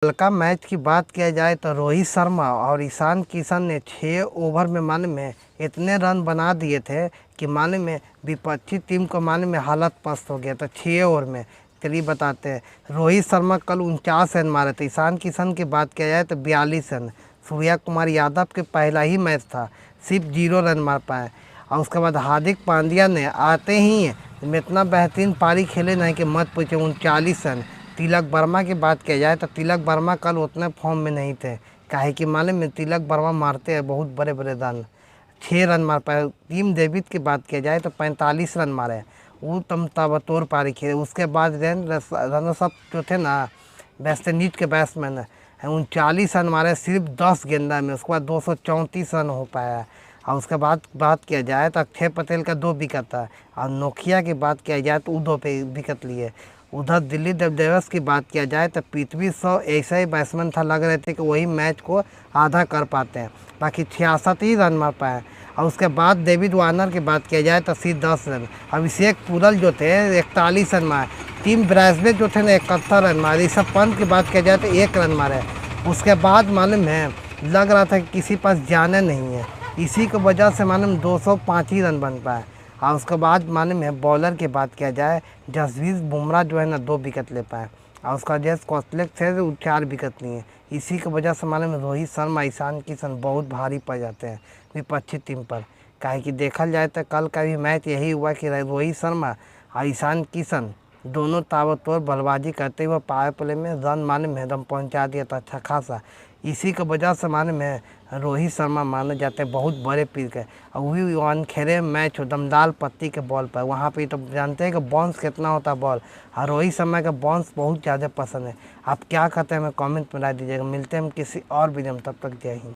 कल का मैच की बात किया जाए तो रोहित शर्मा और ईशान किशन ने 6 ओवर में माने में इतने रन बना दिए थे कि माने में विपक्षी टीम को माने में हालत पस्त हो गया था 6 ओवर में। चलिए बताते हैं। रोहित शर्मा कल 49 रन मारे थे। ईशान किशन की बात किया जाए तो 42 रन। सूर्या कुमार यादव के पहला ही मैच था, सिर्फ 0 रन मार पाए। और उसके बाद हार्दिक पांड्या ने आते ही में इतना बेहतरीन पारी खेले नहीं कि मत पूछे, 39 रन। तिलक वर्मा की बात किया जाए तो तिलक वर्मा कल उतने फॉर्म में नहीं थे, काहे कि मालूम में तिलक वर्मा मारते हैं बहुत बड़े बड़े रन, 6 रन मार पाए। टीम डेविड की बात किया जाए तो 45 रन मारे, वो तम ताबतोड़ पारी खेले। उसके बाद रनर्स अप जो थे ना वेस्ट इंडीज के बैट्समैन 39 रन मारे सिर्फ 10 गेंदा में। उसके बाद 234 रन हो पाया। और उसके बाद बात किया जाए तो अक्षय पटेल का 2 विकेट था। और नोकिया की बात किया जाए तो वो 2 विकेट लिए। उधर दिल्ली डेविल्स की बात किया जाए तो पृथ्वी शॉ ऐसा ही बैट्समैन था, लग रहे थे कि वही मैच को आधा कर पाते हैं, बाकी 66 ही रन मार पाए। और उसके बाद डेविड वार्नर की बात किया जाए तो सिर्फ 10 रन। अभिषेक पुरल जो थे 41 रन मारे। टीम ब्रासबेट जो थे ना 71 रन मारे। ऋषभ पंत की बात किया जाए तो 1 रन मारे। उसके बाद मालूम है लग रहा था कि किसी पास जाने नहीं है, इसी की वजह से मालूम 205 ही रन बन पाए। और उसके बाद मालूम है बॉलर की बात किया जाए जसप्रीत बुमराह जो है ना 2 विकेट ले पाए। और उसका जैस कॉस्टलेक थे 4 विकेट लिए। इसी की वजह से मालूम है रोहित शर्मा ईशान किशन बहुत भारी पड़ जाते हैं विपक्षी टीम पर। काहे कि देखा जाए तो कल का भी मैच यही हुआ कि रोहित शर्मा और ईशान किशन दोनों ताबड़तोड़ बल्लेबाजी करते हुए पावर प्ले में रन मालूम है एकदम पहुँचा दिया था अच्छा खासा। इसी की वजह से मालूम है रोहित शर्मा माने जाते हैं बहुत बड़े पीर के। और वही वन खेले मैच दमदाल पत्ती के बॉल पर, वहाँ पे तो जानते हैं कि बाउंस कितना होता है बॉल। और रोहित शर्मा का बाउंस बहुत ज़्यादा पसंद है। आप क्या कहते हैं हमें कमेंट में डाल दीजिएगा। मिलते हैं हम किसी और वीडियो में, तब तक जय हिंद।